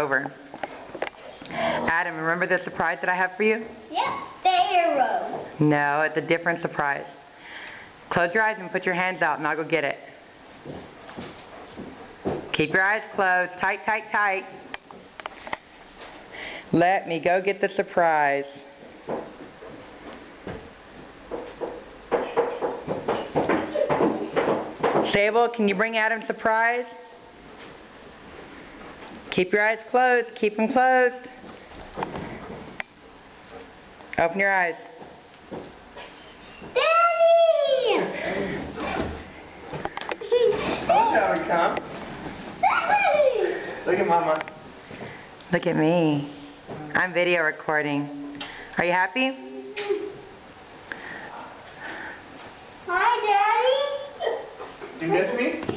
Over. Adam, remember the surprise that I have for you? Yeah, the arrow. No, it's a different surprise. Close your eyes and put your hands out and I'll go get it. Keep your eyes closed. Tight, tight, tight. Let me go get the surprise. Sable, can you bring Adam surprise? Keep your eyes closed. Keep them closed. Open your eyes. Daddy! Told you I would come. Daddy! Look at Mama. Look at me. I'm video recording. Are you happy? Hi, Daddy. Do you miss me?